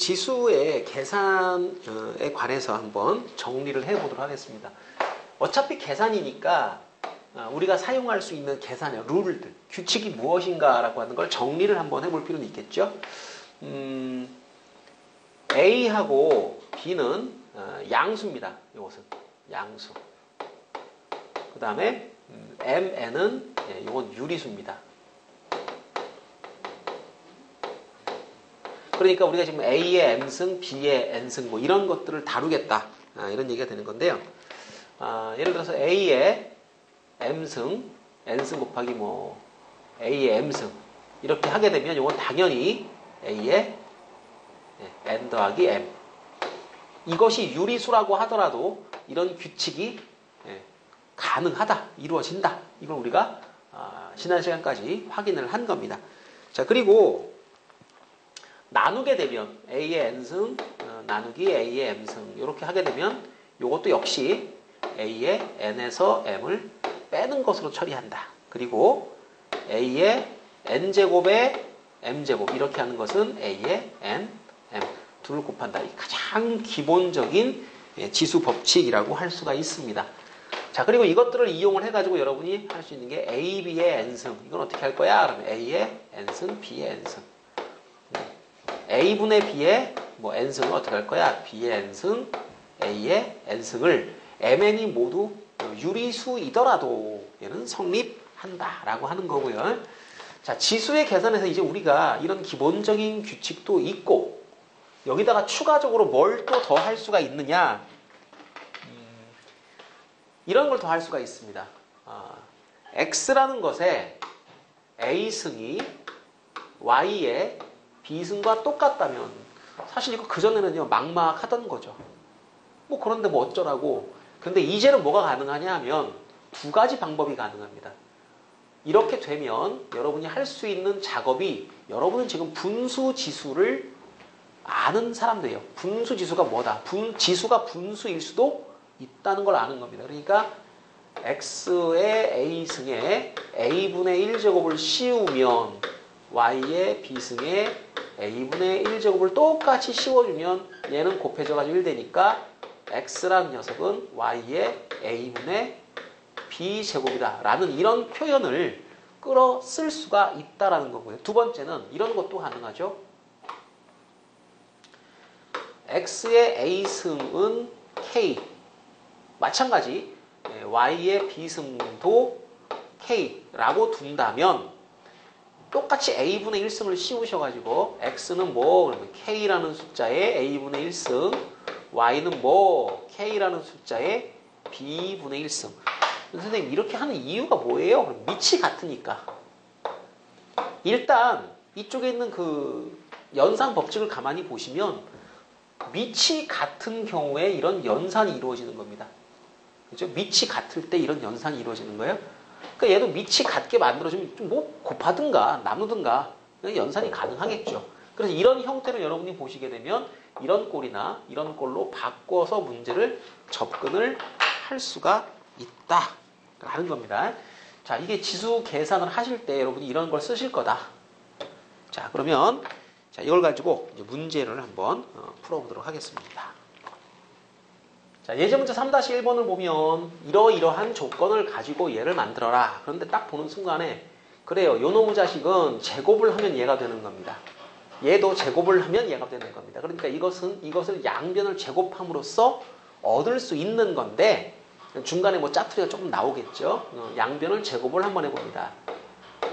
지수의 계산에 관해서 한번 정리를 해보도록 하겠습니다. 어차피 계산이니까 우리가 사용할 수 있는 계산의 룰들, 규칙이 무엇인가라고 하는 걸 정리를 한번 해볼 필요는 있겠죠. A하고 B는 양수입니다. 이것은 양수. 그 다음에 MN은 이건 유리수입니다. 그러니까 우리가 지금 A의 M승, B의 N승 뭐 이런 것들을 다루겠다. 이런 얘기가 되는 건데요. 예를 들어서 A의 M승, N승 곱하기 뭐 A의 M승 이렇게 하게 되면 이건 당연히 A의 N 더하기 M. 이것이 유리수라고 하더라도 이런 규칙이 가능하다, 이루어진다. 이걸 우리가 지난 시간까지 확인을 한 겁니다. 자, 그리고 나누게 되면 A의 N승 나누기 A의 M승 이렇게 하게 되면 이것도 역시 A의 N에서 M을 빼는 것으로 처리한다. 그리고 A의 N제곱에 M제곱 이렇게 하는 것은 A의 N, M 둘을 곱한다. 이 가장 기본적인 지수 법칙이라고 할 수가 있습니다. 자, 그리고 이것들을 이용을 해가지고 여러분이 할 수 있는 게 A, B의 N승. 이건 어떻게 할 거야? 그러면 A의 N승, B의 N승. A분의 B의 뭐 N승을 어떻게 할 거야? B의 N승, A의 N승을 MN이 모두 유리수이더라도 얘는 성립한다라고 하는 거고요. 자, 지수의 계산에서 이제 우리가 이런 기본적인 규칙도 있고 여기다가 추가적으로 뭘 또 더 할 수가 있느냐? 이런 걸 더 할 수가 있습니다. X라는 것에 A승이 Y의 B승과 똑같다면 사실 이거 그전에는요 막막하던 거죠. 뭐 그런데 뭐 어쩌라고. 근데 이제는 뭐가 가능하냐 하면 두 가지 방법이 가능합니다. 이렇게 되면 여러분이 할 수 있는 작업이 여러분은 지금 분수 지수를 아는 사람들이에요. 분수 지수가 뭐다? 지수가 분수일 수도 있다는 걸 아는 겁니다. 그러니까 X의 A승에 A분의 1제곱을 씌우면 Y의 B승에 A분의 1제곱을 똑같이 씌워주면 얘는 곱해져가지고 1 되니까 X라는 녀석은 Y의 A분의 B제곱이다 라는 이런 표현을 끌어 쓸 수가 있다라는 거고요. 두 번째는 이런 것도 가능하죠. X의 A승은 K 마찬가지 Y의 B승도 K라고 둔다면 똑같이 A분의 1승을 씌우셔가지고 X는 뭐 그러면 K라는 숫자의 A분의 1승 Y는 뭐 K라는 숫자의 B분의 1승. 선생님 이렇게 하는 이유가 뭐예요? 그럼 밑이 같으니까. 일단 이쪽에 있는 그 연산 법칙을 가만히 보시면 밑이 같은 경우에 이런 연산이 이루어지는 겁니다. 그죠? 밑이 같을 때 이런 연산이 이루어지는 거예요. 그러니까 얘도 밑이 같게 만들어주면 좀 뭐 곱하든가 나누든가 연산이 가능하겠죠. 그래서 이런 형태로 여러분이 보시게 되면 이런 꼴이나 이런 꼴로 바꿔서 문제를 접근을 할 수가 있다라는 겁니다. 자, 이게 지수 계산을 하실 때 여러분이 이런 걸 쓰실 거다. 자, 그러면 자, 이걸 가지고 이제 문제를 한번 풀어보도록 하겠습니다. 자, 예제 문제 3-1번을 보면 이러이러한 조건을 가지고 얘를 만들어라. 그런데 딱 보는 순간에 그래요. 요놈의 자식은 제곱을 하면 얘가 되는 겁니다. 얘도 제곱을 하면 얘가 되는 겁니다. 그러니까 이것을 양변을 제곱함으로써 얻을 수 있는 건데 중간에 뭐 짜투리가 조금 나오겠죠. 양변을 제곱을 한번 해봅니다.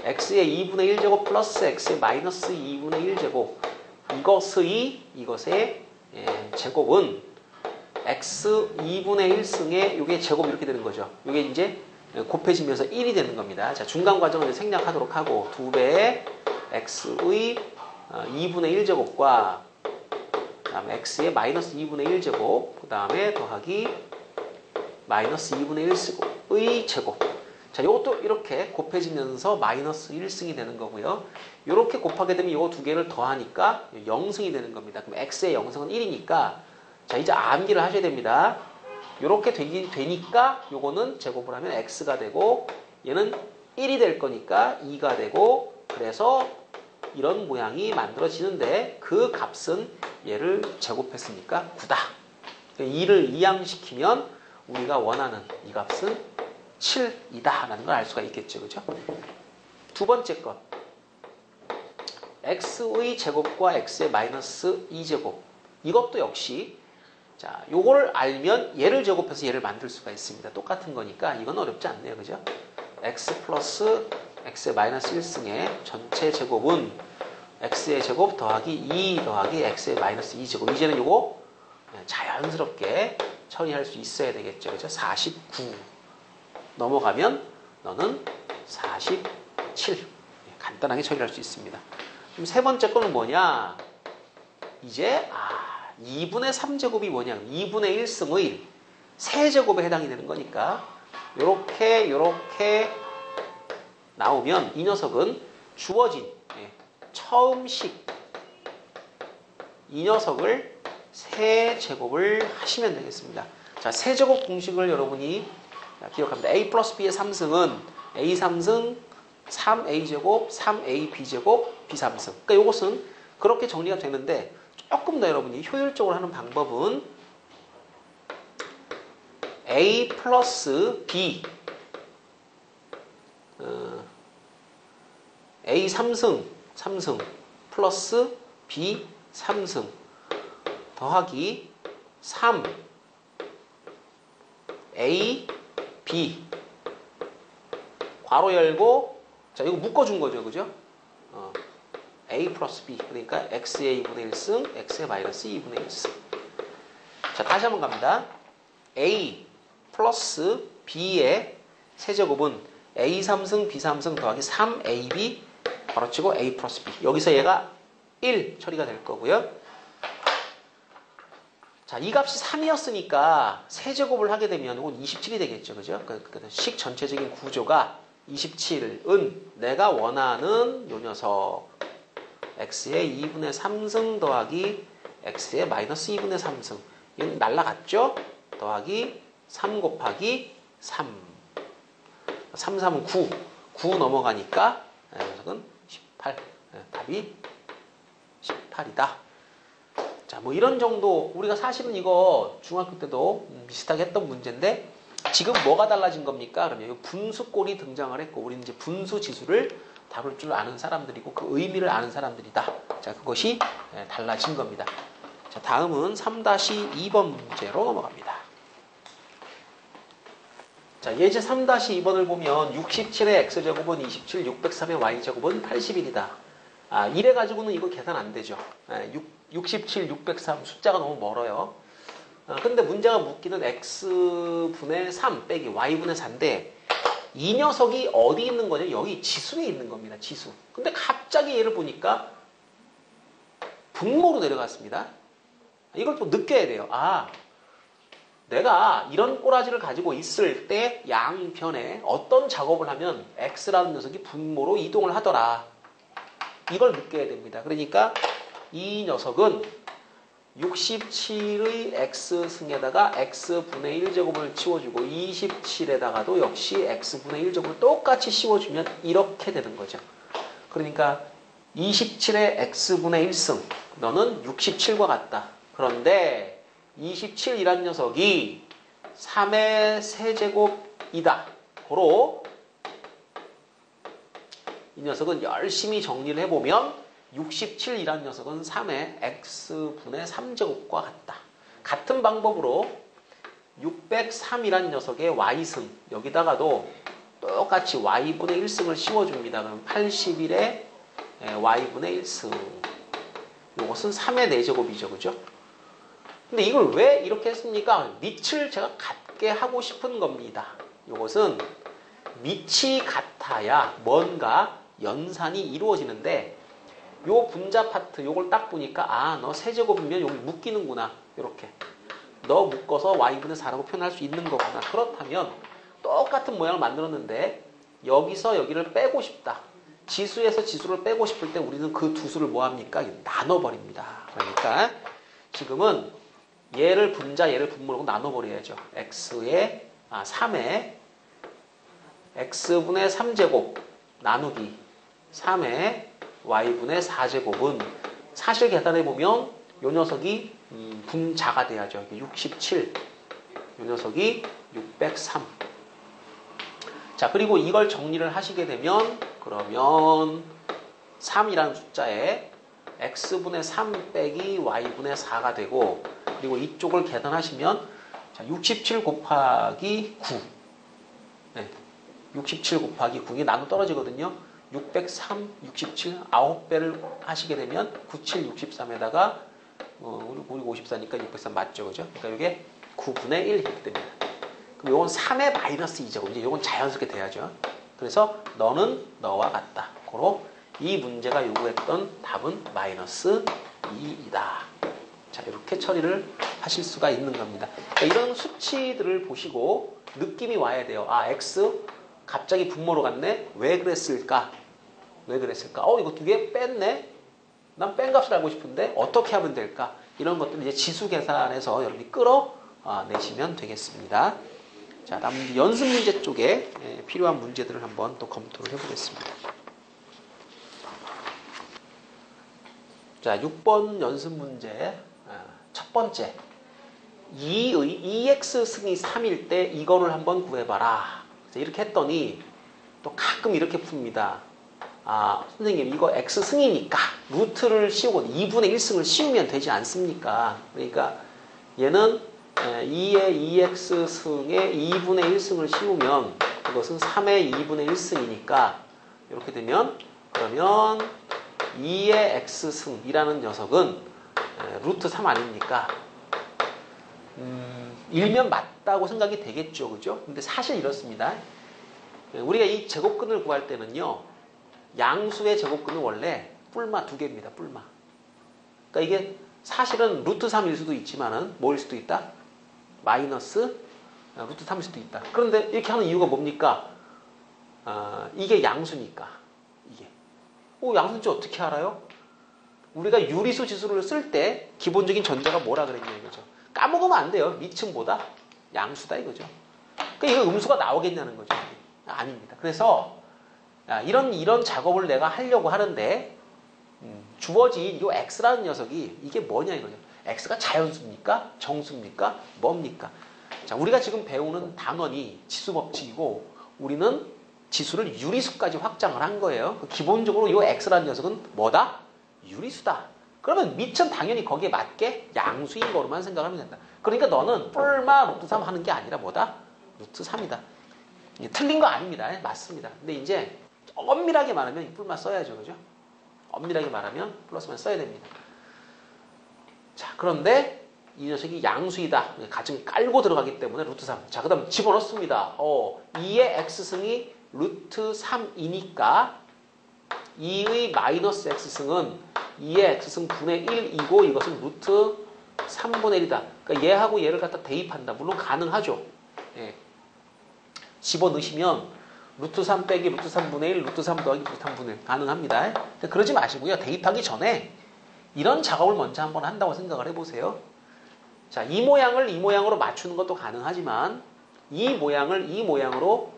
x의 2분의 1제곱 플러스 x의 마이너스 2분의 1제곱 이것의 제곱은 x 2분의 1승에 이게 제곱 이렇게 되는 거죠. 이게 이제 곱해지면서 1이 되는 겁니다. 자, 중간 과정을 이제 생략하도록 하고 2배의 x의 2분의 1제곱과 그 다음에 x의 마이너스 2분의 1제곱 그 다음에 더하기 마이너스 2분의 1의 제곱. 자, 이것도 이렇게 곱해지면서 마이너스 1승이 되는 거고요. 이렇게 곱하게 되면 이거 두 개를 더하니까 0승이 되는 겁니다. 그럼 x의 0승은 1이니까 자, 이제 암기를 하셔야 됩니다. 이렇게 되니까 요거는 제곱을 하면 x가 되고 얘는 1이 될 거니까 2가 되고 그래서 이런 모양이 만들어지는데 그 값은 얘를 제곱했으니까 9다. 2를 이항시키면 우리가 원하는 이 값은 7이다 라는 걸 알 수가 있겠죠. 그죠? 두 번째 것. x의 제곱과 x의 마이너스 2제곱. 이것도 역시 자, 요걸 알면 얘를 제곱해서 얘를 만들 수가 있습니다. 똑같은 거니까 이건 어렵지 않네요. 그죠? x 플러스 x의 마이너스 1승의 전체 제곱은 x의 제곱 더하기 2 더하기 x의 마이너스 2제곱. 이제는 요거 자연스럽게 처리할 수 있어야 되겠죠. 그죠? 49 넘어가면 너는 47 간단하게 처리할 수 있습니다. 그럼 세 번째 거는 뭐냐? 이제 2분의 3제곱이 뭐냐? 2분의 1승의 세제곱에 해당이 되는 거니까 요렇게 나오면 이 녀석은 주어진 처음식 이 녀석을 세제곱을 하시면 되겠습니다. 자, 세제곱 공식을 여러분이 기억합니다. a 플러스 b의 3승은 a 3승 3a제곱 3ab제곱 b3승. 그러니까 이것은 그렇게 정리가 되는데 조금 더 여러분이 효율적으로 하는 방법은 a 플러스 b a 3승 플러스 b 3승 더하기 3 a b 괄호 열고 자 이거 묶어준 거죠. 그죠? a 플러스 b 그러니까 x의 2분의 1승 x의 마이너스 2분의 1승. 자 다시 한번 갑니다. a 플러스 b의 세제곱은 a 3승 b 3승 더하기 3ab 바로치고 a 플러스 b. 여기서 얘가 1 처리가 될 거고요. 자, 이 값이 3이었으니까 세제곱을 하게 되면 이건 27이 되겠죠. 그죠? 식 전체적인 구조가 27은 내가 원하는 요 녀석 x의 2분의 3승 더하기 x의 마이너스 2분의 3승. 이건 날라갔죠? 더하기 3 곱하기 3. 3, 3은 9. 9 넘어가니까 이 녀석은 18. 답이 18이다. 자, 뭐 이런 정도 우리가 사실은 이거 중학교 때도 비슷하게 했던 문제인데 지금 뭐가 달라진 겁니까? 그러면 분수꼴이 등장을 했고 우리는 이제 분수 지수를 다룰 줄 아는 사람들이고 그 의미를 아는 사람들이다. 자, 그것이 달라진 겁니다. 자, 다음은 3-2번 문제로 넘어갑니다. 자, 예제 3-2번을 보면 67의 x제곱은 27, 603의 y제곱은 81이다. 이래가지고는 이거 계산 안 되죠. 67, 603 숫자가 너무 멀어요. 근데 문제가 묻기는 x분의 3 빼기 y분의 4인데 이 녀석이 어디 있는 거죠? 여기 지수에 있는 겁니다. 지수. 근데 갑자기 얘를 보니까 분모로 내려갔습니다. 이걸 또 느껴야 돼요. 내가 이런 꼬라지를 가지고 있을 때 양변에 어떤 작업을 하면 x라는 녀석이 분모로 이동을 하더라. 이걸 느껴야 됩니다. 그러니까 이 녀석은 67의 x승에다가 x분의 1제곱을 치워주고 27에다가도 역시 x분의 1제곱을 똑같이 씌워주면 이렇게 되는 거죠. 그러니까 27의 x분의 1승 너는 67과 같다. 그런데 27이란 녀석이 3의 세제곱이다. 고로 이 녀석은 열심히 정리를 해보면 67이란 녀석은 3의 x분의 3제곱과 같다. 같은 방법으로 603이란 녀석의 y승 여기다가도 똑같이 y분의 1승을 씌워줍니다. 그럼 81의 y분의 1승 이것은 3의 4제곱이죠. 그죠? 근데 이걸 왜 이렇게 했습니까? 밑을 제가 같게 하고 싶은 겁니다. 이것은 밑이 같아야 뭔가 연산이 이루어지는데 요 분자 파트 요걸 딱 보니까 너 세제곱이면 여기 묶이는구나. 이렇게 너 묶어서 y분의 4라고 표현할 수 있는 거구나. 그렇다면 똑같은 모양을 만들었는데 여기서 여기를 빼고 싶다. 지수에서 지수를 빼고 싶을 때 우리는 그 두 수를 뭐합니까? 나눠버립니다. 그러니까 지금은 얘를 분자 얘를 분모로 나눠버려야죠. x의 3의 x분의 3제곱 나누기 3의 y분의 4제곱은 사실 계산해 보면 요 녀석이 분자가 돼야죠. 67. 요 녀석이 603. 자, 그리고 이걸 정리를 하시게 되면 그러면 3이라는 숫자에 x분의 3 빼기 y분의 4가 되고, 그리고 이쪽을 계산하시면 자, 67 곱하기 9. 네, 67 곱하기 9이 나눠 떨어지거든요. 603, 67, 9배를 하시게 되면 97, 63에다가 우리 54니까 603 맞죠, 그죠? 그러니까 이게 9분의 1 이렇게 됩니다. 그럼 이건 3의 마이너스 2제곱. 이제 이건 자연스럽게 돼야죠. 그래서 너는 너와 같다. 고로 이 문제가 요구했던 답은 마이너스 2이다. 자, 이렇게 처리를 하실 수가 있는 겁니다. 그러니까 이런 수치들을 보시고 느낌이 와야 돼요. 아, x 갑자기 분모로 갔네. 왜 그랬을까? 왜 그랬을까? 이거 두 개 뺐네. 난 뺀 값을 알고 싶은데 어떻게 하면 될까? 이런 것들을 이제 지수 계산해서 여러분이 끌어내시면 되겠습니다. 자, 다음 연습 문제 쪽에 필요한 문제들을 한번 또 검토를 해보겠습니다. 자, 6번 연습 문제 첫 번째. 2x 승이 3일 때 이거를 한번 구해봐라. 이렇게 했더니 또 가끔 이렇게 풉니다. 아, 선생님 이거 x 승이니까 루트를 씌우고 2분의 1승을 씌우면 되지 않습니까? 그러니까 얘는 2의 2x 승에 2분의 1승을 씌우면 그것은 3의 2분의 1승이니까 이렇게 되면 그러면 2의 x승이라는 녀석은 루트 3 아닙니까? 일면 맞다고 생각이 되겠죠. 그죠? 근데 사실 이렇습니다. 우리가 이 제곱근을 구할 때는요. 양수의 제곱근은 원래 뿔마 2개입니다. 뿔마. 그러니까 이게 사실은 루트 3일 수도 있지만은 뭐일 수도 있다? 마이너스 루트 3일 수도 있다. 그런데 이렇게 하는 이유가 뭡니까? 이게 양수니까. 이게. 양수인지 어떻게 알아요? 우리가 유리수 지수를 쓸 때 기본적인 전제가 뭐라 그랬냐 이거죠. 까먹으면 안 돼요. 미층보다 양수다 이거죠. 그러니까 이거 음수가 나오겠냐는 거죠. 아닙니다. 그래서 이런 작업을 내가 하려고 하는데 주어진 이 x라는 녀석이 이게 뭐냐 이거죠. x가 자연수입니까? 정수입니까? 뭡니까? 자, 우리가 지금 배우는 단원이 지수법칙이고 우리는 지수를 유리수까지 확장을 한 거예요. 기본적으로 이 x라는 녀석은 뭐다? 유리수다. 그러면 밑은 당연히 거기에 맞게 양수인 거로만 생각하면 된다. 그러니까 너는 뿔마 루트 3 하는 게 아니라 뭐다? 루트 3이다. 틀린 거 아닙니다. 맞습니다. 근데 이제 엄밀하게 말하면 뿔마 써야죠. 그죠? 엄밀하게 말하면 플러스만 써야 됩니다. 자, 그런데 이 녀석이 양수이다. 가정 깔고 들어가기 때문에 루트 3. 자, 그 다음 집어넣습니다. 2의 x승이 루트 3이니까 2의 마이너스 x승은 2의 x승 분의 1이고 이것은 루트 3분의 1이다. 그러니까 얘하고 얘를 갖다 대입한다. 물론 가능하죠. 예. 집어넣으시면 루트 3 빼기 루트 3분의 1, 루트 3 더하기 루트 3분의 1 가능합니다. 그러지 마시고요. 대입하기 전에 이런 작업을 먼저 한번 한다고 생각을 해보세요. 자, 이 모양을 이 모양으로 맞추는 것도 가능하지만 이 모양을 이 모양으로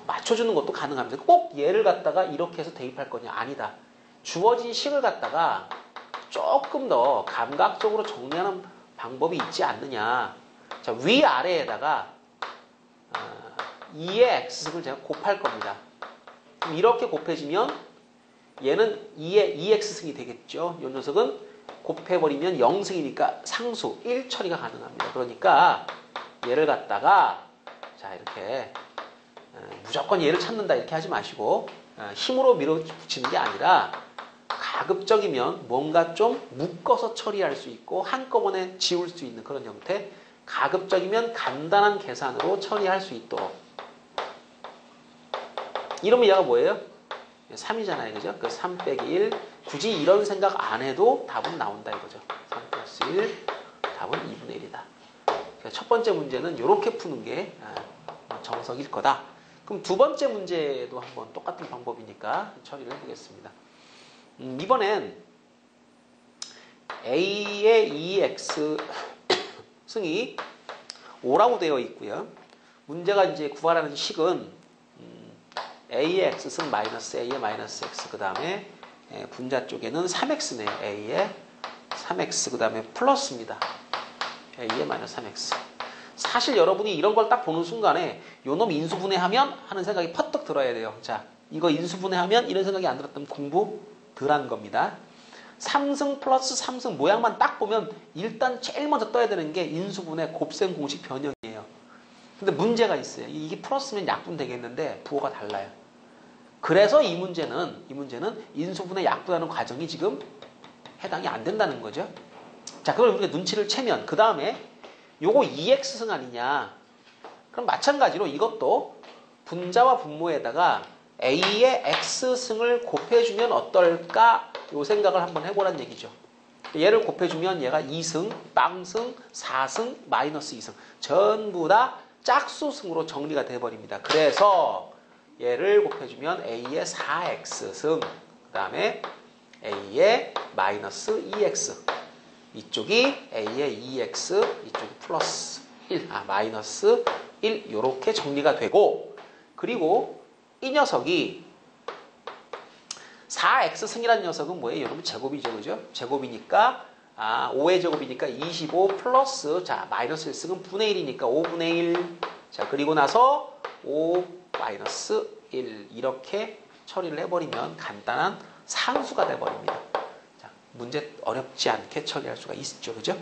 맞춰주는 것도 가능합니다. 꼭 얘를 갖다가 이렇게 해서 대입할 거냐? 아니다. 주어진 식을 갖다가 조금 더 감각적으로 정리하는 방법이 있지 않느냐. 자, 위아래에다가 2의 x승을 제가 곱할 겁니다. 그럼 이렇게 곱해지면 얘는 2의 2x승이 되겠죠. 이 녀석은 곱해버리면 0승이니까 상수 1 처리가 가능합니다. 그러니까 얘를 갖다가 자 이렇게 무조건 얘를 찾는다 이렇게 하지 마시고 힘으로 밀어붙이는 게 아니라 가급적이면 뭔가 좀 묶어서 처리할 수 있고 한꺼번에 지울 수 있는 그런 형태, 가급적이면 간단한 계산으로 처리할 수 있도록. 이러면 얘가 뭐예요? 3이잖아요. 그죠? 그 3 빼기 1. 굳이 이런 생각 안 해도 답은 나온다 이거죠. 3 플러스 1. 답은 2분의 1이다. 첫 번째 문제는 이렇게 푸는 게 정석일 거다. 그럼 두 번째 문제도 한번 똑같은 방법이니까 처리를 해보겠습니다. 이번엔 A의 2x 승이 5라고 되어 있고요. 문제가 이제 구하라는 식은 A의 x승 마이너스 A의 마이너스 x 그 다음에 분자 쪽에는 3x네요. a에 3x 그 다음에 플러스입니다. a에 마이너스 3x. 사실 여러분이 이런 걸 딱 보는 순간에 요놈 인수분해하면 하는 생각이 퍼뜩 들어야 돼요. 자, 이거 인수분해하면 이런 생각이 안 들었다면 공부 덜 한 겁니다. 3승 플러스 3승 모양만 딱 보면 일단 제일 먼저 떠야 되는 게 인수분해 곱셈 공식 변형이에요. 근데 문제가 있어요. 이게 플러스면 약분 되겠는데 부호가 달라요. 그래서 이 문제는 인수분해 약분하는 과정이 지금 해당이 안 된다는 거죠. 자, 그걸 우리가 눈치를 채면 그 다음에 요거 2x승 아니냐. 그럼 마찬가지로 이것도 분자와 분모에다가 a의 x승을 곱해주면 어떨까? 요 생각을 한번 해보란 얘기죠. 얘를 곱해주면 얘가 2승, 빵승, 4승, 마이너스 2승 전부 다 짝수승으로 정리가 돼버립니다. 그래서 얘를 곱해주면 a의 4x승 그 다음에 a의 마이너스 2x 이쪽이 a의 2x 이쪽이 플러스 1 마이너스 1 요렇게 정리가 되고 그리고 이 녀석이 4x승이라는 녀석은 뭐예요? 여러분 제곱이죠. 그죠? 제곱이니까 5의 제곱이니까 25 플러스 자 마이너스 1승은 분의 1이니까 5분의 1 자 그리고 나서 5 마이너스 1 이렇게 처리를 해버리면 간단한 상수가 돼버립니다. 자, 문제 어렵지 않게 처리할 수가 있죠. 그죠?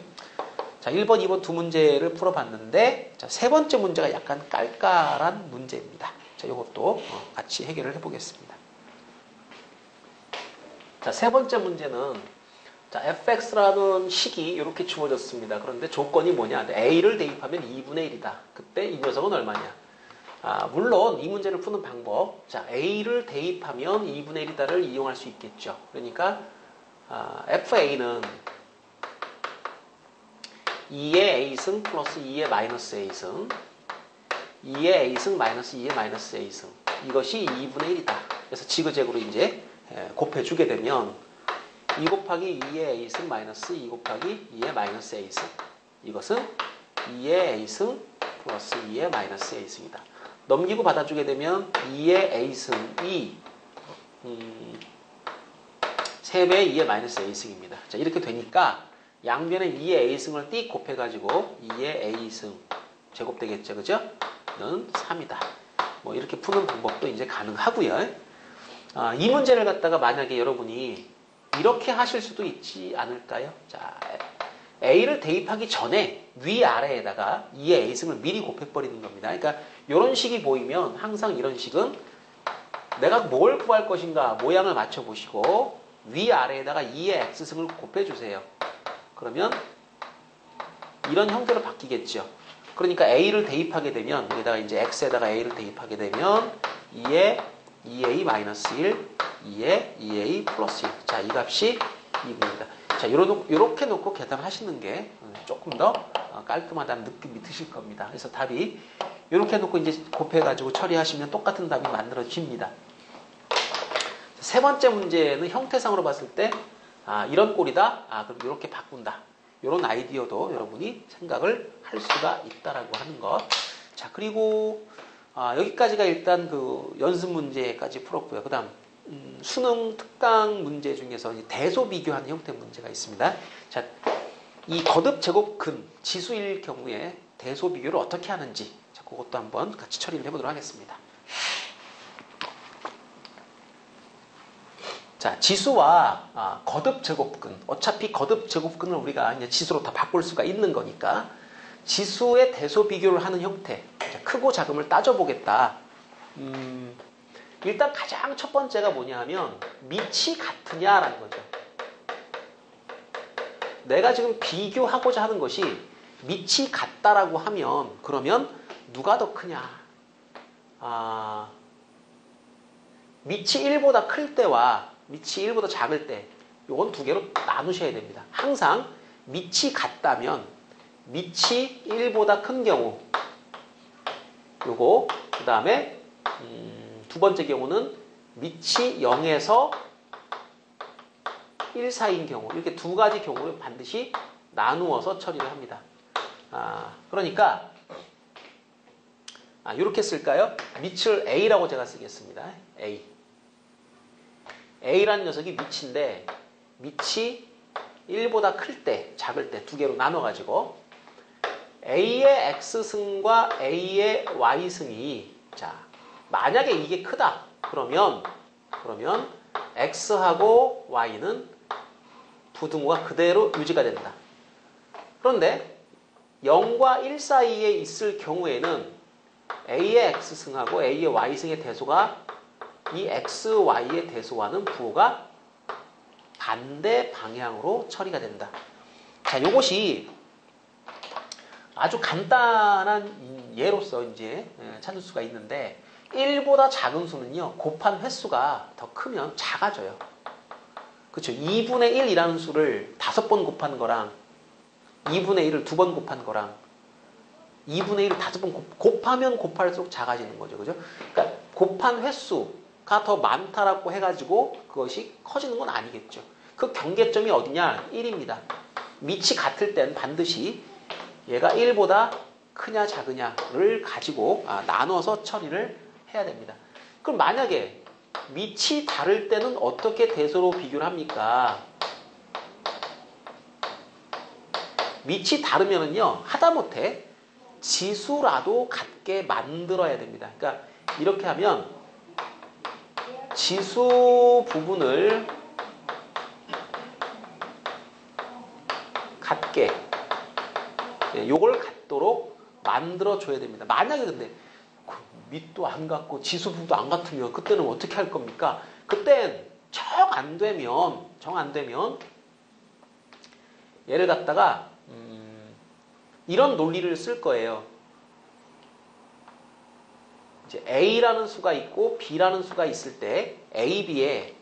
자 1번, 2번 두 문제를 풀어봤는데 자, 세 번째 문제가 약간 깔깔한 문제입니다. 자, 이것도 같이 해결을 해보겠습니다. 자, 세 번째 문제는 자, fx라는 식이 이렇게 주어졌습니다. 그런데 조건이 뭐냐? a를 대입하면 2분의 1이다. 그때 이 녀석은 얼마냐? 물론 이 문제를 푸는 방법. 자, a를 대입하면 2분의 1이다를 이용할 수 있겠죠. 그러니까 fa는 2의 a승 플러스 2의 마이너스 a승 2의 a승 마이너스 2의 마이너스 a승 이것이 2분의 1이다. 그래서 지그재그로 이제 곱해주게 되면 2 곱하기 2의 a승 마이너스 2 곱하기 2의 마이너스 a승 이것은 2의 a승 플러스 2의 마이너스 a승이다. 넘기고 받아주게 되면 2의 a승이 3배의 2의 마이너스 a승입니다. 자, 이렇게 되니까 양변에 2의 a승을 띡 곱해가지고 2의 a승 제곱되겠죠. 그죠? 는 3이다. 뭐 이렇게 푸는 방법도 이제 가능하고요. 이 문제를 갖다가 만약에 여러분이 이렇게 하실 수도 있지 않을까요? 자, a를 대입하기 전에 위아래에다가 2의 a승을 미리 곱해버리는 겁니다. 그러니까 이런 식이 보이면 항상 이런 식은 내가 뭘 구할 것인가 모양을 맞춰보시고 위아래에다가 2의 x승을 곱해주세요. 그러면 이런 형태로 바뀌겠죠. 그러니까 a를 대입하게 되면 여기다가 이제 x에다가 a를 대입하게 되면 2의 2a 마이너스 1, 2의 2a 플러스 1. 자, 이 값이 2분입니다. 자, 요렇게 놓고 계산하시는 게 조금 더 깔끔하다는 느낌이 드실 겁니다. 그래서 답이 요렇게 놓고 이제 곱해가지고 처리하시면 똑같은 답이 만들어집니다. 세 번째 문제는 형태상으로 봤을 때 이런 꼴이다. 그럼 이렇게 바꾼다. 이런 아이디어도 여러분이 생각을 할 수가 있다라고 하는 것. 자, 그리고 여기까지가 일단 그 연습 문제까지 풀었고요. 그 다음 수능 특강 문제 중에서 대소 비교하는 형태 문제가 있습니다. 자, 이 거듭 제곱근 지수일 경우에 대소 비교를 어떻게 하는지 자, 그것도 한번 같이 처리를 해보도록 하겠습니다. 자, 지수와 거듭 제곱근. 어차피 거듭 제곱근을 우리가 이제 지수로 다 바꿀 수가 있는 거니까 지수의 대소 비교를 하는 형태. 자, 크고 작음을 따져보겠다. 일단 가장 첫 번째가 뭐냐 하면 밑이 같으냐라는 거죠. 내가 지금 비교하고자 하는 것이 밑이 같다라고 하면 그러면 누가 더 크냐? 밑이 1보다 클 때와 밑이 1보다 작을 때 요건 두 개로 나누셔야 됩니다. 항상 밑이 같다면 밑이 1보다 큰 경우 요거 그 다음에 두 번째 경우는 밑이 0에서 1 사이인 경우 이렇게 두 가지 경우를 반드시 나누어서 처리를 합니다. 그러니까 이렇게 쓸까요? 밑을 A라고 제가 쓰겠습니다. A. A라는 녀석이 미치인데 미치 1보다 클 때, 작을 때 두 개로 나눠가지고 A의 X승과 A의 Y승이 자 만약에 이게 크다. 그러면 X하고 Y는 부등호가 그대로 유지가 된다. 그런데 0과 1 사이에 있을 경우에는 A의 X승하고 A의 Y승의 대소가 이 X, Y의 대소와는 부호가 반대 방향으로 처리가 된다. 자, 요것이 아주 간단한 예로서 이제 찾을 수가 있는데 1보다 작은 수는요, 곱한 횟수가 더 크면 작아져요. 그렇죠? 2분의 1이라는 수를 5번 곱한 거랑 2분의 1을 2번 곱한 거랑 2분의 1을 5번 곱하면 곱할수록 작아지는 거죠. 그죠? 그러니까 곱한 횟수가 더 많다라고 해가지고 그것이 커지는 건 아니겠죠. 그 경계점이 어디냐? 1입니다. 밑이 같을 땐 반드시 얘가 1보다 크냐 작으냐를 가지고 나눠서 처리를 해야 됩니다. 그럼 만약에 밑이 다를 때는 어떻게 대소로 비교를 합니까? 밑이 다르면은요, 하다못해 지수라도 같게 만들어야 됩니다. 그러니까 이렇게 하면 지수 부분을 같게 요걸 같도록 만들어 줘야 됩니다. 만약에 근데 밑도 안 같고 지수 부분도 안 같으면 그때는 어떻게 할 겁니까? 그땐 정 안 되면 얘를 갖다가 이런 논리를 쓸 거예요. 이제 A라는 수가 있고 B라는 수가 있을 때 A, B의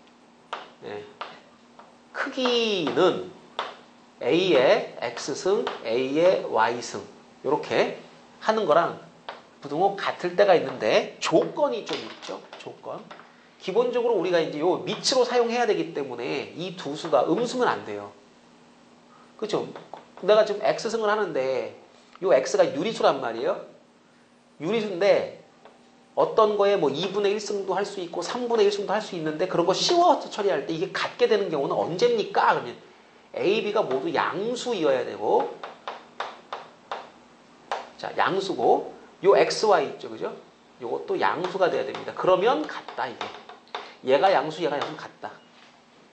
크기는 A의 X승, A의 Y승 이렇게 하는 거랑 부등호 같을 때가 있는데 조건이 좀 있죠. 조건. 기본적으로 우리가 이제 요 밑으로 사용해야 되기 때문에 이 두 수가 음수면 안 돼요. 그렇죠? 내가 지금 X승을 하는데 요 X가 유리수란 말이에요. 유리수인데 어떤 거에 뭐 2분의 1승도 할 수 있고 3분의 1승도 할 수 있는데 그런 거 쉬워서 처리할 때 이게 같게 되는 경우는 언제입니까? 그러면 A, B가 모두 양수이어야 되고 자, 양수고 요 X, Y 있죠. 그죠? 요것도 양수가 돼야 됩니다. 그러면 같다 이게. 얘가 양수, 얘가 양수 같다.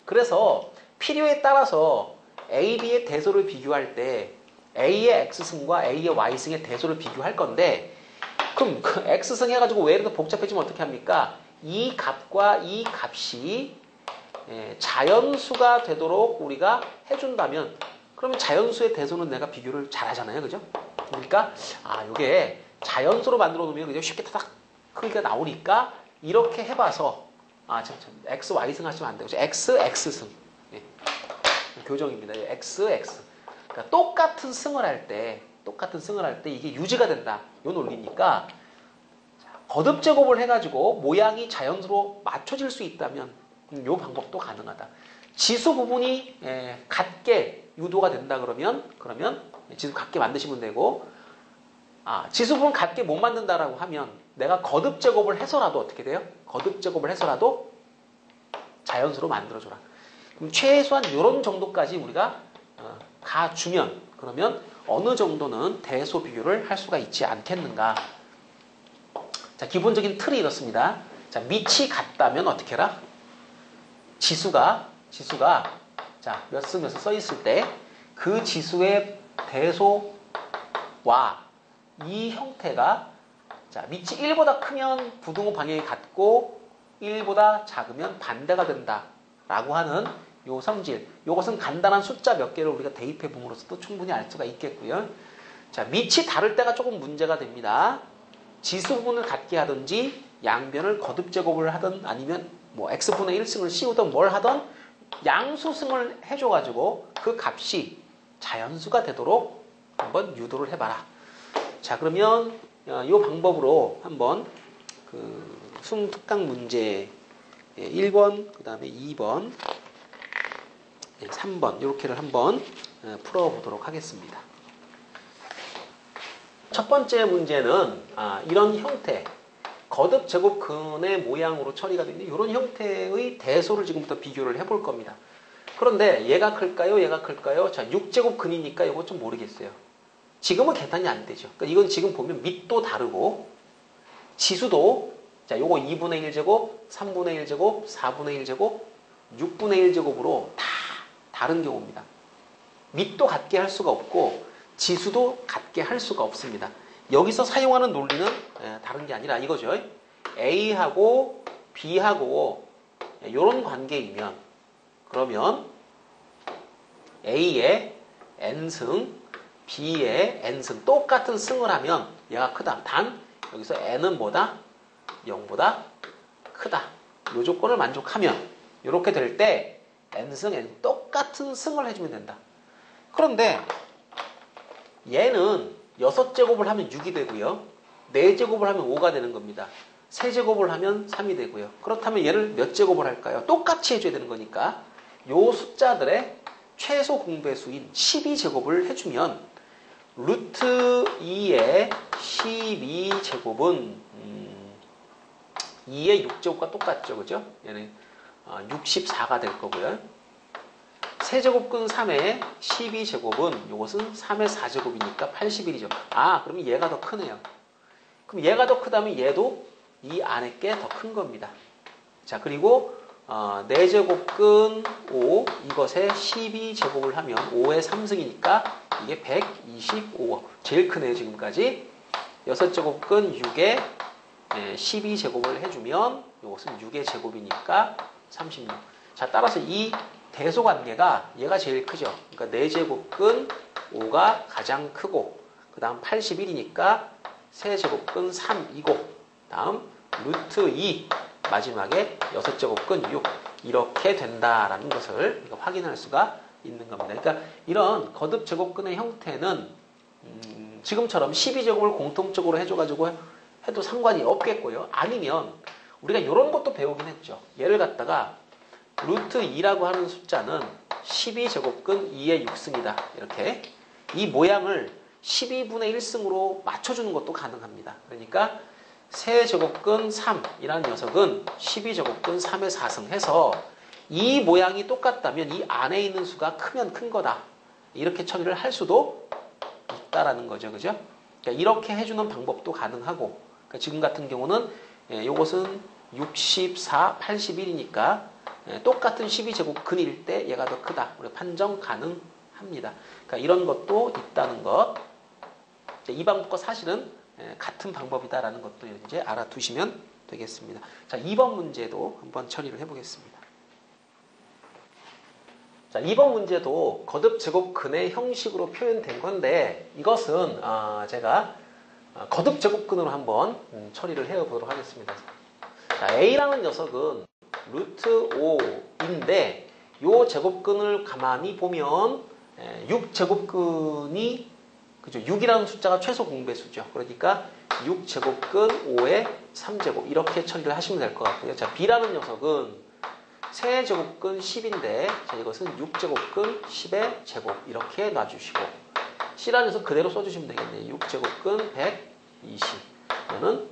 그래서 필요에 따라서 A, B의 대소를 비교할 때 A의 X승과 A의 Y승의 대소를 비교할 건데 그럼 그 X승 해가지고 왜 이렇게 복잡해지면 어떻게 합니까? 이 값과 이 값이 자연수가 되도록 우리가 해준다면 그러면 자연수의 대소는 내가 비교를 잘하잖아요. 그죠? 그러니까 요게 자연수로 만들어 놓으면 그죠? 쉽게 타닥 크기가 나오니까 이렇게 해봐서 X, Y승 하시면 안 되고 X, X승 교정입니다. X, X 그러니까 똑같은 승을 할 때 이게 유지가 된다. 요 논리니까 거듭 제곱을 해가지고 모양이 자연수로 맞춰질 수 있다면 요 방법도 가능하다. 지수 부분이 같게 유도가 된다 그러면 지수 같게 만드시면 되고 지수 부분 같게 못 만든다라고 하면 내가 거듭 제곱을 해서라도 어떻게 돼요? 거듭 제곱을 해서라도 자연수로 만들어줘라. 그럼 최소한 이런 정도까지 우리가 가주면 그러면 어느 정도는 대소 비교를 할 수가 있지 않겠는가. 자, 기본적인 틀이 이렇습니다. 자, 밑이 같다면 어떻게 해라? 지수가 자, 몇 승 몇 승 써 있을 때 그 지수의 대소와 이 형태가 자, 밑이 1보다 크면 부등호 방향이 같고 1보다 작으면 반대가 된다라고 하는 요 성질. 요것은 간단한 숫자 몇 개를 우리가 대입해 봄으로써도 충분히 알 수가 있겠고요. 자, 밑이 다를 때가 조금 문제가 됩니다. 지수 부분을 같게 하든지 양변을 거듭 제곱을 하든 아니면 뭐 x분의 1승을 씌우든 뭘 하든 양수승을 해줘가지고 그 값이 자연수가 되도록 한번 유도를 해봐라. 자, 그러면 이 방법으로 한번 그 수능특강 문제 1번, 그 다음에 2번, 3번 이렇게를 한번 풀어보도록 하겠습니다. 첫 번째 문제는 이런 형태 거듭 제곱근의 모양으로 처리가 되는 이런 형태의 대소를 지금부터 비교를 해볼 겁니다. 그런데 얘가 클까요? 얘가 클까요? 자, 6제곱근이니까 이거 좀 모르겠어요. 지금은 계산이 안 되죠. 그러니까 이건 지금 보면 밑도 다르고 지수도 자, 요거 2분의 1제곱, 3분의 1제곱, 4분의 1제곱, 6분의 1제곱으로 다 다른 경우입니다. 밑도 같게 할 수가 없고 지수도 같게 할 수가 없습니다. 여기서 사용하는 논리는 다른 게 아니라 이거죠. A하고 B하고 이런 관계이면 그러면 A의 N승, B의 N승 똑같은 승을 하면 얘가 크다. 단 여기서 N은 뭐다? 0보다 크다. 이 조건을 만족하면 이렇게 될 때 N승, N 똑같은 승을 해주면 된다. 그런데 얘는 6제곱을 하면 6이 되고요. 4제곱을 하면 5가 되는 겁니다. 3제곱을 하면 3이 되고요. 그렇다면 얘를 몇 제곱을 할까요? 똑같이 해줘야 되는 거니까 요 숫자들의 최소 공배수인 12제곱을 해주면 루트 2의 12제곱은 2의 6제곱과 똑같죠. 그죠? 얘는 64가 될 거고요. 세제곱근 3의 12제곱은 이것은 3의 4제곱이니까 81이죠. 아, 그러면 얘가 더 크네요. 그럼 얘가 더 크다면 얘도 이 안에 게 더 큰 겁니다. 자, 그리고 4제곱근 5 이것에 12제곱을 하면 5의 3승이니까 이게 125. 제일 크네요, 지금까지. 6제곱근 6에 12제곱을 해주면 이것은 6의 제곱이니까 36. 자, 따라서 이 대소 관계가 얘가 제일 크죠. 그러니까 4제곱근 5가 가장 크고 그 다음 81이니까 세제곱근 3이고 다음 루트 2 마지막에 6제곱근 6 이렇게 된다라는 것을 확인할 수가 있는 겁니다. 그러니까 이런 거듭 제곱근의 형태는 지금처럼 12제곱을 공통적으로 해줘가지고 해도 상관이 없겠고요. 아니면 우리가 이런 것도 배우긴 했죠. 얘를 갖다가 루트 2라고 하는 숫자는 12제곱근 2의 6승이다. 이렇게 이 모양을 12분의 1승으로 맞춰주는 것도 가능합니다. 그러니까 세제곱근 3이라는 녀석은 12제곱근 3의 4승 해서 이 모양이 똑같다면 이 안에 있는 수가 크면 큰 거다. 이렇게 처리를 할 수도 있다라는 거죠. 그죠? 그러니까 이렇게 해주는 방법도 가능하고 그러니까 지금 같은 경우는 이것은 64, 81이니까 똑같은 12제곱근일 때 얘가 더 크다. 우리가 판정 가능합니다. 그러니까 이런 것도 있다는 것. 이 방법과 사실은 같은 방법이다라는 것도 이제 알아두시면 되겠습니다. 자, 2번 문제도 한번 처리를 해보겠습니다. 자, 2번 문제도 거듭 제곱근의 형식으로 표현된 건데 이것은 제가 거듭 제곱근으로 한번 처리를 해보도록 하겠습니다. 자, A라는 녀석은 루트 5인데 요 제곱근을 가만히 보면 6제곱근이 그죠? 6이라는 숫자가 최소 공배수죠. 그러니까 6제곱근 5의 3제곱 이렇게 처리를 하시면 될 것 같고요. 자, B라는 녀석은 세제곱근 10인데 자, 이것은 6제곱근 10의 제곱 이렇게 놔주시고 C라는 녀석 그대로 써주시면 되겠네요. 6제곱근 120 이거는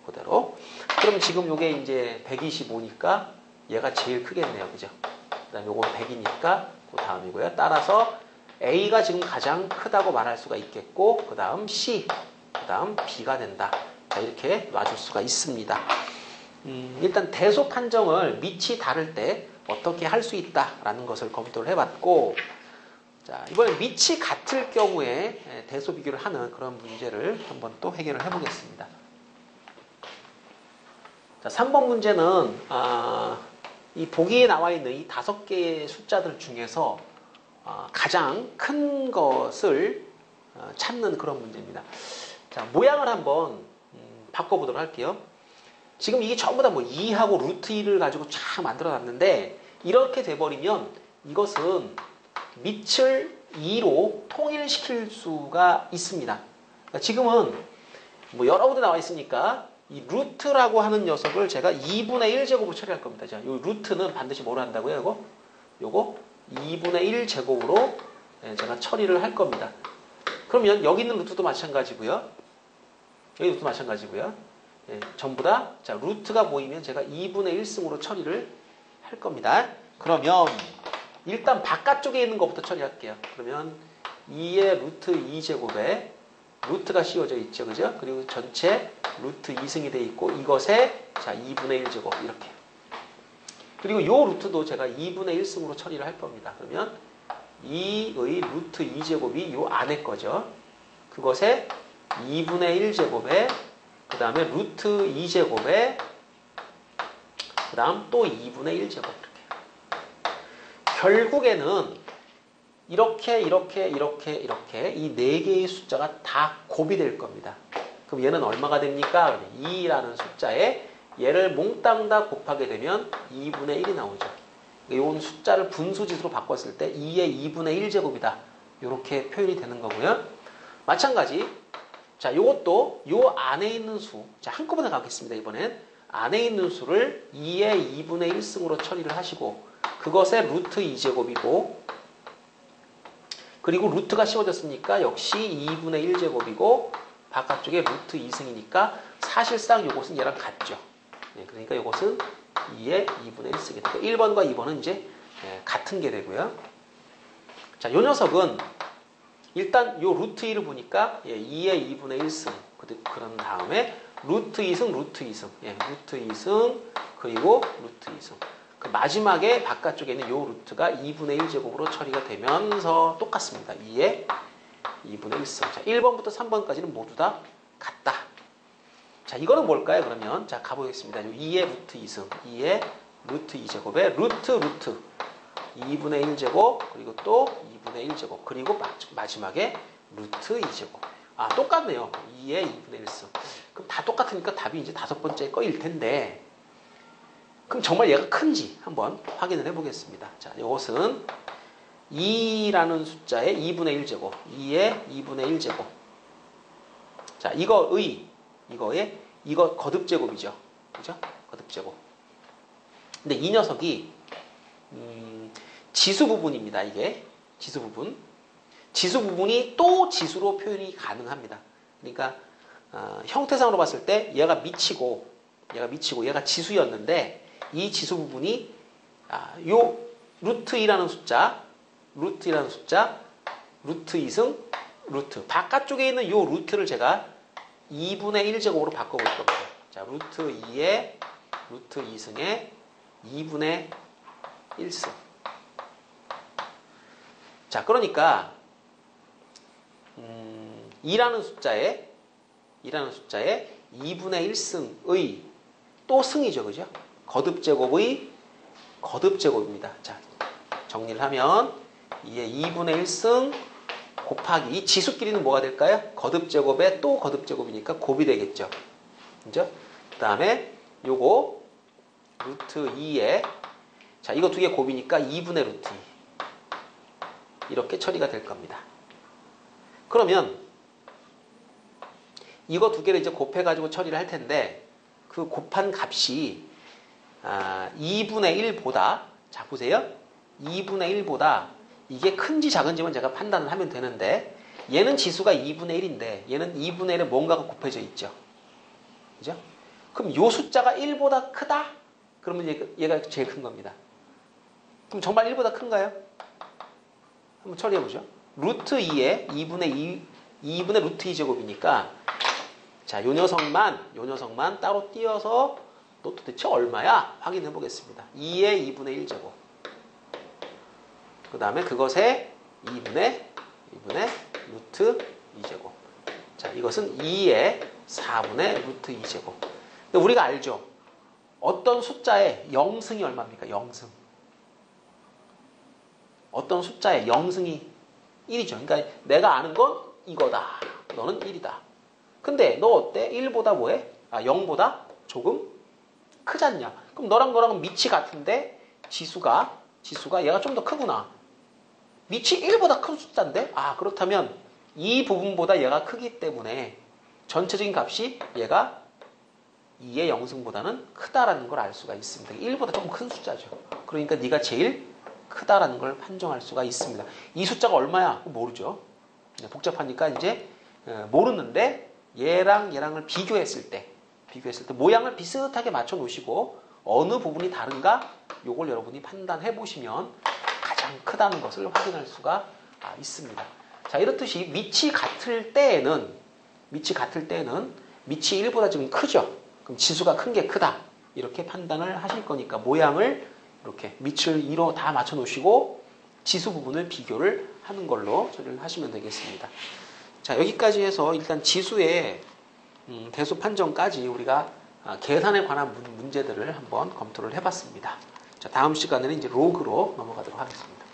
그대로. 그럼 지금 이게 이제 125니까 얘가 제일 크겠네요. 그죠? 그 다음에 요건 100이니까 그 다음이고요. 따라서 A가 지금 가장 크다고 말할 수가 있겠고 그 다음 C, 그 다음 B가 된다. 자, 이렇게 놔줄 수가 있습니다. 일단 대소 판정을 밑이 다를 때 어떻게 할 수 있다라는 것을 검토를 해봤고 자, 이번에 밑이 같을 경우에 대소 비교를 하는 그런 문제를 한번 또 해결을 해보겠습니다. 자, 3번 문제는 이 보기에 나와 있는 이 5개의 숫자들 중에서 가장 큰 것을 찾는 그런 문제입니다. 자, 모양을 한번 바꿔보도록 할게요. 지금 이게 전부 다 뭐 2하고 루트 2를 가지고 쫙 만들어 놨는데 이렇게 돼버리면 이것은 밑을 2로 통일시킬 수가 있습니다. 그러니까 지금은 뭐 여러 군데 나와 있으니까 이 루트라고 하는 녀석을 제가 2분의 1제곱으로 처리할 겁니다. 자, 이 루트는 반드시 뭘 한다고요? 요거 2분의 1제곱으로 제가 처리를 할 겁니다. 그러면 여기 있는 루트도 마찬가지고요. 여기 루트도 마찬가지고요. 전부 다 자, 루트가 보이면 제가 2분의 1승으로 처리를 할 겁니다. 그러면 일단 바깥쪽에 있는 것부터 처리할게요. 그러면 2의 루트 2제곱에 루트가 씌워져 있죠. 그죠? 그리고 전체 루트 2승이 돼 있고 이것에 자 2분의 1제곱 이렇게. 그리고 요 루트도 제가 2분의 1승으로 처리를 할 겁니다. 그러면 2의 루트 2제곱이 요 안에 거죠. 그것에 2분의 1제곱에 그 다음에 루트 2제곱에 그 다음 또 2분의 1제곱 이렇게. 결국에는 이렇게 이 4개의 숫자가 다 곱이 될 겁니다. 그럼 얘는 얼마가 됩니까? 2라는 숫자에 얘를 몽땅 다 곱하게 되면 2분의 1이 나오죠. 이 숫자를 분수짓으로 바꿨을 때 2의 2분의 1제곱이다. 이렇게 표현이 되는 거고요. 마찬가지 자, 요것도 요 안에 있는 수 자, 한꺼번에 가겠습니다. 이번엔 안에 있는 수를 2의 2분의 1승으로 처리를 하시고 그것의 루트 2제곱이고 그리고 루트가 씌워졌으니까 역시 2분의 1제곱이고 바깥쪽에 루트 2승이니까 사실상 이것은 얘랑 같죠. 그러니까 이것은 2의 2분의 1승이 되고 1번과 2번은 이제 같은 게 되고요. 자, 요 녀석은 일단 요 루트 2를 보니까 2의 2분의 1승 그런 다음에 루트 2승 루트 2승 루트 2승 그리고 루트 2승 그 마지막에 바깥쪽에 있는 요 루트가 2분의 1제곱으로 처리가 되면서 똑같습니다. 2의 2분의 1승. 자, 1번부터 3번까지는 모두 다 같다. 자, 이거는 뭘까요? 그러면 자, 가보겠습니다. 2의 루트 2승, 2의 루트 2제곱에 루트 2분의 1제곱 그리고 또 2분의 1제곱 그리고 마지막에 루트 2제곱. 아, 똑같네요. 2의 2분의 1승. 그럼 다 똑같으니까 답이 이제 5번째 거일 텐데 그럼 정말 얘가 큰지 한번 확인을 해보겠습니다. 자, 이것은 2라는 숫자의 2분의 1제곱, 2의 2분의 1제곱. 자, 이거 거듭제곱이죠. 그죠? 거듭제곱. 근데 이 녀석이 지수 부분입니다. 이게 지수 부분. 지수 부분이 또 지수로 표현이 가능합니다. 그러니까 형태상으로 봤을 때 얘가 미치고 얘가 지수였는데 이 지수 부분이 요 루트 2라는 숫자 루트 2승 루트 바깥쪽에 있는 요 루트를 제가 2분의 1제곱으로 바꿔볼 겁니다. 자, 루트 2의 루트 2승의 2분의 1승. 자, 그러니까 2라는 숫자에 2분의 1승의 또 승이죠. 그죠? 거듭제곱의 거듭제곱입니다. 자, 정리를 하면 2의 2분의 1승 곱하기 이 지수끼리는 뭐가 될까요? 거듭제곱에 또 거듭제곱이니까 곱이 되겠죠. 그죠? 그 다음에 요거 루트 2에 자, 이거 두 개 곱이니까 2분의 루트 2 이렇게 처리가 될 겁니다. 그러면 이거 두 개를 이제 곱해가지고 처리를 할 텐데 그 곱한 값이 2분의 1보다 자 보세요. 2분의 1보다 이게 큰지 작은지만 제가 판단을 하면 되는데 얘는 지수가 2분의 1인데 얘는 2분의 1에 뭔가가 곱해져 있죠. 그죠? 그럼 요 숫자가 1보다 크다? 그러면 얘가 제일 큰 겁니다. 그럼 정말 1보다 큰가요? 한번 처리해보죠. 루트 2에 2분의 루트 2제곱이니까 자, 요 녀석만 따로 띄어서 너 도대체 얼마야? 확인해 보겠습니다. 2의 2분의 1제곱. 그 다음에 그것에 2분의 루트 2제곱. 자, 이것은 2의 4분의 루트 2제곱. 근데 우리가 알죠? 어떤 숫자의 0승이 얼마입니까? 0승. 어떤 숫자의 0승이 1이죠. 그러니까 내가 아는 건 이거다. 너는 1이다. 근데 너 어때? 1보다 뭐해? 0보다 조금 크지 않냐? 그럼 너랑 너랑은 밑이 같은데 지수가 얘가 좀 더 크구나. 밑이 1보다 큰 숫자인데? 그렇다면 이 부분보다 얘가 크기 때문에 전체적인 값이 얘가 2의 0승보다는 크다라는 걸 알 수가 있습니다. 1보다 조금 큰 숫자죠. 그러니까 네가 제일 크다라는 걸 판정할 수가 있습니다. 이 숫자가 얼마야? 모르죠. 복잡하니까 이제 모르는데 얘랑을 비교했을 때 비교했을 때 모양을 비슷하게 맞춰 놓으시고 어느 부분이 다른가 요걸 여러분이 판단해 보시면 가장 크다는 것을 확인할 수가 있습니다. 자, 이렇듯이 밑이 같을 때에는 밑이 1보다 지금 크죠? 그럼 지수가 큰 게 크다. 이렇게 판단을 하실 거니까 모양을 이렇게 밑을 2로 다 맞춰 놓으시고 지수 부분을 비교를 하는 걸로 처리를 하시면 되겠습니다. 자, 여기까지 해서 일단 지수의 대수 판정까지 우리가 계산에 관한 문제들을 한번 검토를 해봤습니다. 자, 다음 시간에는 이제 로그로 넘어가도록 하겠습니다.